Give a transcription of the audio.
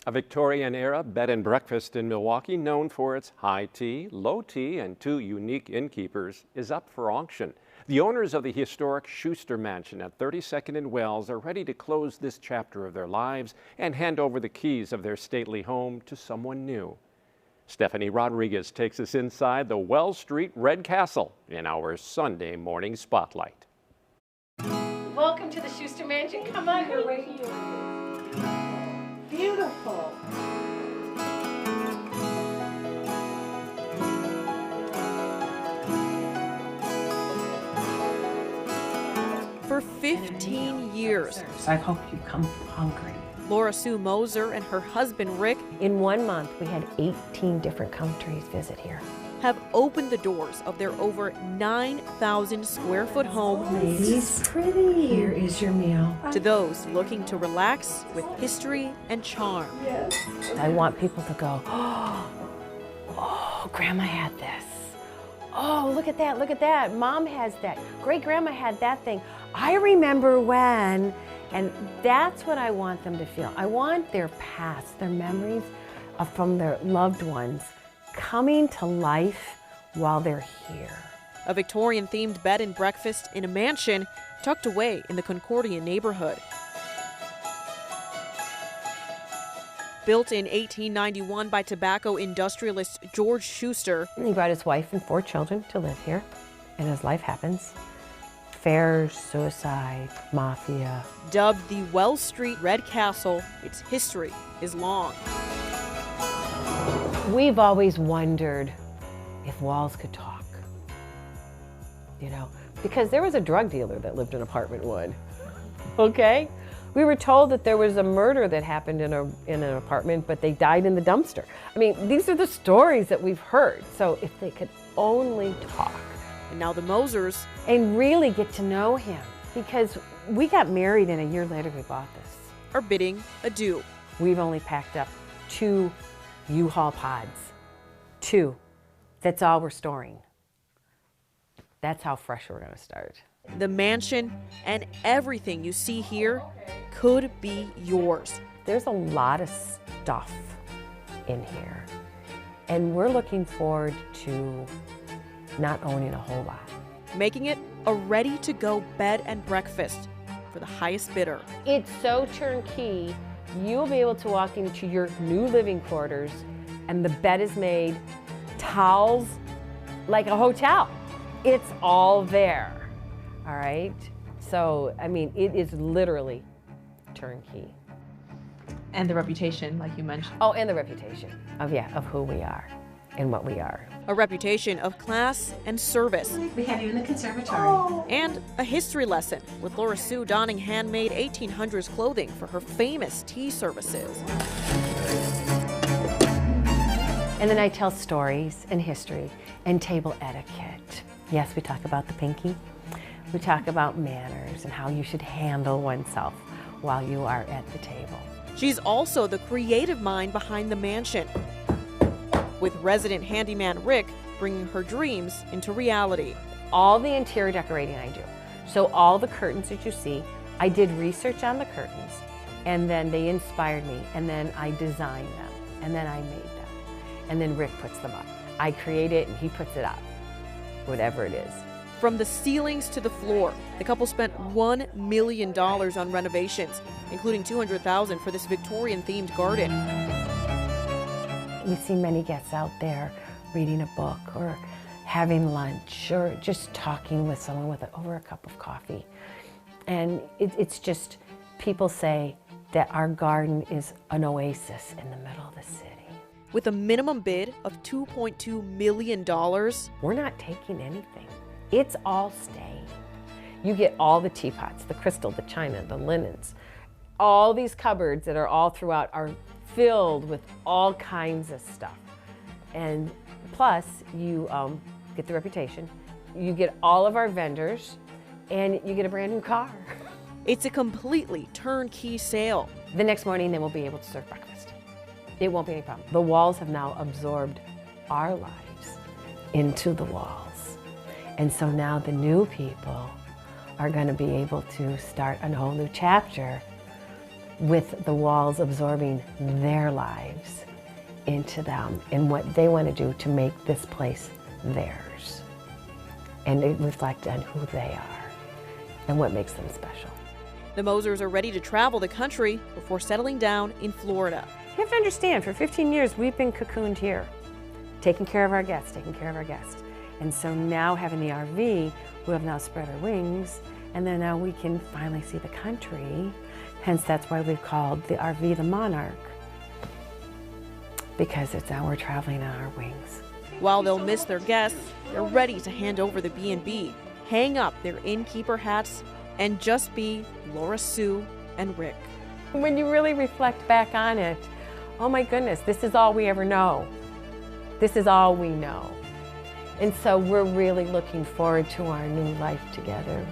A Victorian-era bed and breakfast in Milwaukee, known for its high tea, low tea, and 2 unique innkeepers, is up for auction. The owners of the historic Schuster Mansion at 32nd and Wells are ready to close this chapter of their lives and hand over the keys of their stately home to someone new. Stephanie Rodriguez takes us inside the Wells Street Red Castle in our Sunday morning spotlight. Welcome to the Schuster Mansion. Come on, you're right here. Beautiful. For 15 years, I hope you come hungry. Laura Sue Mosier and her husband Rick In 1 month, we had 18 different countries visit here. have opened the doors of their over 9,000 square foot home Ladies, pretty. Here is your meal. to those looking to relax with history and charm. I want people to go, oh, Grandma had this. Oh, look at that, Mom has that. Great Grandma had that thing. I remember when, and that's what I want them to feel. I want their past, their memories from their loved ones coming to life while they're here. A Victorian-themed bed and breakfast in a mansion tucked away in the Concordia neighborhood. Built in 1891 by tobacco industrialist George Schuster, He brought his wife and 4 children to live here, and as life happens, affairs, suicide, mafia. dubbed the Wells Street Red Castle, its history is long. We've always wondered if walls could talk, because there was a drug dealer that lived in apartment 1, okay? We were told that there was a murder that happened in an apartment, but they died in the dumpster. I mean, these are the stories that we've heard. So if they could only talk. And now the Mosiers And really get to know him, because we got married and a year later we bought this. are bidding adieu. We've only packed up 2 U-Haul pods. 2. That's all we're storing. That's how fresh we're gonna start. The mansion and everything you see here could be yours. There's a lot of stuff in here, and we're looking forward to not owning a whole lot. Making it a ready-to-go bed and breakfast for the highest bidder. It's so turnkey, you'll be able to walk into your new living quarters and the bed is made, towels, like a hotel. It's all there, all right? So, I mean, it is literally turnkey. And the reputation, like you mentioned. Oh, and the reputation of who we are and what we are. A reputation of class and service. We have you in the conservatory. And a history lesson with Laura Sue donning handmade 1800s clothing for her famous tea services. And then I tell stories and history and table etiquette. Yes, we talk about the pinky. We talk about manners and how you should handle oneself while you are at the table. She's also the creative mind behind the mansion, with resident handyman Rick bringing her dreams into reality. All the interior decorating I do. So all the curtains that you see, I did research on the curtains, and then they inspired me, and then I designed them, and then I made them. And then Rick puts them up. I create it and he puts it up, whatever it is. From the ceilings to the floor, the couple spent $1 million on renovations, including $200,000 for this Victorian-themed garden. We see many guests out there reading a book or having lunch or just talking with someone over a cup of coffee. And it's just, people say that our garden is an oasis in the middle of the city. With a minimum bid of $2.2 million, We're not taking anything. It's all staying. You get all the teapots, the crystal, the china, the linens. All these cupboards that are all throughout are filled with all kinds of stuff. And plus, you get the reputation. You get all of our vendors, and you get a brand new car. it's a completely turnkey sale. The next morning, they will be able to serve breakfast. It won't be any problem. The walls have now absorbed our lives into the walls. And so now the new people are going to be able to start a whole new chapter with the walls absorbing their lives into them and what they want to do to make this place theirs. And it reflects on who they are and what makes them special. The Mosiers are ready to travel the country before settling down in Florida. You have to understand, for 15 years, we've been cocooned here, taking care of our guests, And so now having the RV, we have now spread our wings, and then now we can finally see the country. Hence, that's why we've called the RV the Monarch, because it's now we're traveling on our wings. While they'll miss their guests, they're ready to hand over the B&B, hang up their innkeeper hats, and just be Laura, Sue, and Rick. When you really reflect back on it, oh my goodness, this is all we ever know. This is all we know. And so we're really looking forward to our new life together.